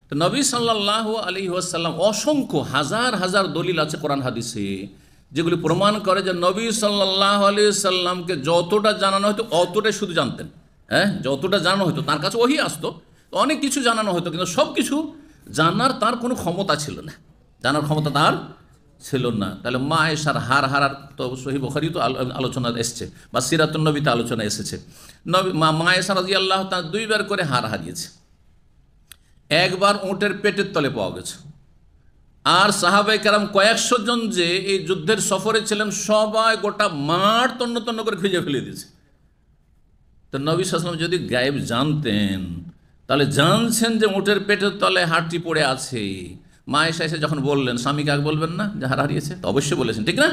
তো নবী সাল্লাল্লাহু আলাইহি ওয়াসাল্লাম অসংখ্য হাজার হাজার দলিল আছে কোরআন হাদিসে, যেগুলি প্রমাণ করে যে নবী সাল্লাল্লাহু আলাইহি সাল্লামকে যতটা জানানো হতো অতটাই শুধু জানতেন। হ্যাঁ, যতটা জানানো হতো তার কাছে ওহী আসতো, তো অনেক কিছু জানানো হতো, কিন্তু সব কিছু জানার তার কোনো ক্ষমতা ছিল না, জানার ক্ষমতা তার ছিল না। তাহলে মা আয়েশার হার হারার তো সহিহ বুখারী তো আলোচনা এসছে, বা সিরাতুন নবীতে আলোচনা এসেছে। নবী মা আয়েশা রাদিয়াল্লাহু তাআলা দুইবার করে হার হারিয়েছে। একবার উটের পেটের তলে পাওয়া গেছে, আর সাহাবায়ে কেরাম কয়েকশো জন যে এই যুদ্ধের সফরে ছিলেন সবাই গোটা মাঠ তন্ন তন্ন করে খুঁজে ফেলে দিয়েছে। তো নবী সাল্লাল্লাহু আলাইহি ওয়াসাল্লাম যদি গায়েব জানতেন, তাহলে জানছেন যে উটের পেটের তলে হাড়টি পড়ে আছে। মা আয়েশা এসে যখন বললেন, স্বামীকে আগে বলবেন না যে হার হারিয়েছে? তো অবশ্যই বলেছেন, ঠিক না?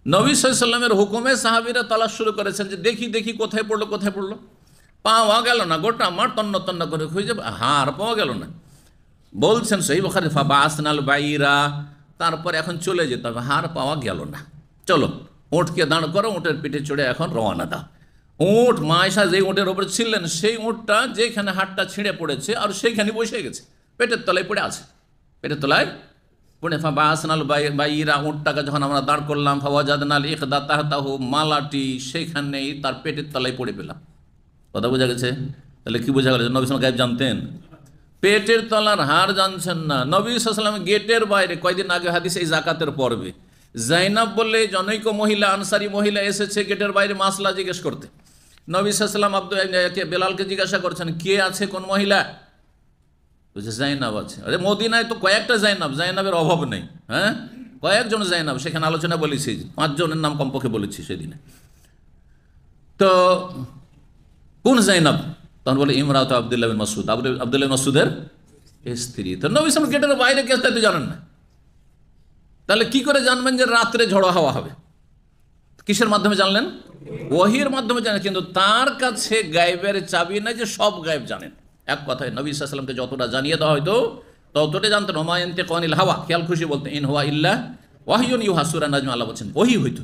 নবী সাল্লাল্লাহু আলাইহি ওয়াসাল্লামের হুকুমে সাহাবীরা তালাশ শুরু করেছেন যে দেখি দেখি কোথায় পড়লো কোথায় পড়লো। পাওয়া গেল না, গোটা মাঠ তন্ন তন্ন করে খুঁজে হার পাওয়া গেল না। বলছেন সহিহ বুখারী ফাবাসনাল বাইরা, তারপর এখন চলে যেতে হবে, হার পাওয়া গেল না, চলো উটকে দাঁড় করো, উটের পিঠে চড়ে এখন রওনা দাও। উট মা আয়েশা যে উটের ওপরে ছিলেন সেই উটটা যেখানে হাড়টা ছিঁড়ে পড়েছে আর সেইখানে বসে গেছে, পেটের তলায় পড়ে আছে, পেটের তলায় পড়ে। ফাবাসনাল বাইরা, উটটাকে যখন আমরা দাঁড় করলাম, ফাওয়াজাদনাল ইকদা তাহতাহু, মালাটি সেইখানেই তার পেটের তলায় পড়ে পেলাম। কথা বোঝা গেছে? তাহলে কি বোঝা গেল? নবী সাল্লাল্লাহু আলাইহি ওয়াসাল্লাম গায়েব জানতেন, পেটের তলার হার জানছেন না। নবী সাল্লাল্লাহু আলাইহি ওয়াসাল্লাম গেটের বাইরে, কয়দিন আগে হাদিস এই যাকাতের পর্বে জাইনাব বলে জনৈক মহিলা, আনসারী মহিলা এসেছে গেটের বাইরে মাসলা জিজ্ঞেস করতে। নবী সাল্লাল্লাহু আলাইহি ওয়াসাল্লাম বেলালকে জিজ্ঞাসা করছেন, কে আছে, কোন মহিলা? বলছে জাইনাব আছে। আরে মদিনায় তো কয়েকটা জাইনাব, জাইনাবের অভাব নেই। হ্যাঁ, কয়েকজন জাইনাব, সেখানে আলোচনা বলেছি, 5 জনের নাম কমপক্ষে বলেছি সেদিনে। তো কোন জাইনাব? তখন বলে ইমরাত আব্দুল্লাহ বিন মাসউদ, আব্দুল্লাহ বিন মাসউদের স্ত্রী। তো নবী সাল্লাল্লাহু আলাইহি ওয়াসাল্লাম গেটের বাইরে কে তাই তো জানেন না, তাহলে কি করে জানবেন যে রাত্রে ঝড়ো হাওয়া হবে? কিসের মাধ্যমে জানলেন? ওহীর মাধ্যমে জানেন, কিন্তু তার কাছে গায়েবের চাবি নাই যে সব গায়েব জানেন। এক কথায় নবী সাল্লাল্লাহু আলাইহি ওয়াসাল্লামকে যতটা জানিয়ে দেওয়া হয়তো ততটাই জানতেন। ওমা ইয়ানতিকু আনিল হাওয়া, খেয়াল খুশি বলতেন, ইন হুয়া ইল্লা ওয়াহয়ুন ইউহা, সূরা নাজম আল্লাহ বলছেন ওহী হইতো।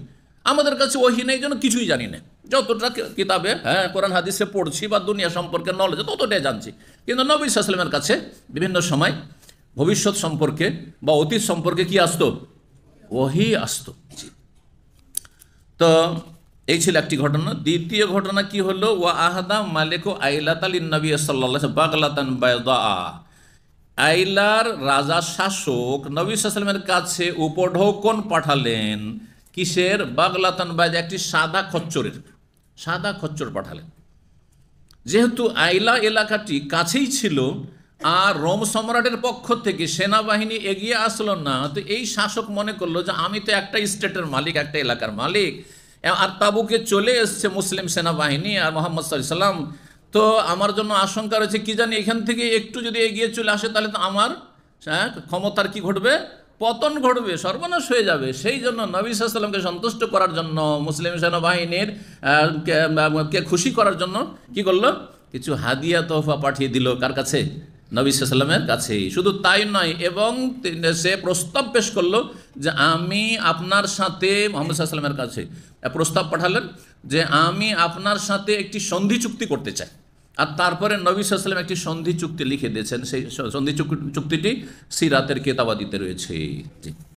আমাদের কাছে ওহী নেই জন্য কিছুই জানি না, যতটা কিতাবে কোরআন হাদিসে পড়ছি বা দুনিয়া সম্পর্কে নলেজ ততটাই জানছি। কিন্তু নবী সাল্লাল্লাহু আলাইহি ওয়াসাল্লামের কাছে বিভিন্ন সময় ভবিষ্যৎ সম্পর্কে বা অতীত সম্পর্কে কি আসতো? ওহী আসতো। তো এই ছিল একটি ঘটনা। দ্বিতীয় ঘটনা কি হলো? ওয়া আহাদা মালিকু আইলাতালিন নবী সাল্লাল্লাহু আলাইহি ওয়াসাল্লাম বাগলাতান বাইদা, আইলার রাজা শাসক নবী সাল্লাল্লাহু আলাইহি ওয়াসাল্লামের কাছে উপঢৌকন পাঠালেন। কিসের? বাগলাতান বাইদা, একটি সাদা খচ্চরের, সাদা খচ্চর পাঠালেন। যেহেতু আইলা এলাকাটি কাছেই ছিল আর রোম সম্রাটের পক্ষ থেকে সেনাবাহিনী এগিয়ে আসলো না, তো এই শাসক মনে করলো যে আমি তো একটা স্টেটের মালিক, একটা এলাকার মালিক, আর তাবুকে চলে এসছে মুসলিম সেনাবাহিনী আর মুহাম্মদ সাল্লাল্লাহু আলাইহি ওয়াসাল্লাম, তো আমার জন্য আশঙ্কা রয়েছে কি জানি এখান থেকে একটু যদি এগিয়ে চলে আসে তাহলে তো আমার ক্ষমতার কি ঘটবে? পতন ঘটবে, সর্বনাশ হয়ে যাবে। সেই জন্য নবী সাল্লাল্লাহু আলাইহি ওয়াসাল্লামকে সন্তুষ্ট করার জন্য, মুসলিম সেনাবাহিনীর কে খুশি করার জন্য কি করলো? কিছু হাদিয়া তোহফা পাঠিয়ে দিল। কার কাছে? নবী সাল্লাল্লাহু আলাইহি ওয়াসাল্লামের কাছেই। শুধু তাই নয়, এবং সে প্রস্তাব পেশ করলো যে আমি আপনার সাথে, মুহাম্মদ সাল্লাল্লাহু আলাইহি ওয়াসাল্লামের কাছে প্রস্তাব পাঠালেন যে আমি আপনার সাথে একটি সন্ধি চুক্তি করতে চাই। আর তারপরে নবী সাল্লাল্লাহু আলাইহি ওয়াসাল্লাম একটি সন্ধি চুক্তি লিখে দিয়েছেন। সেই সন্ধি চুক্তিটি সিরাতের কেতাবাদিতে রয়েছে। জি।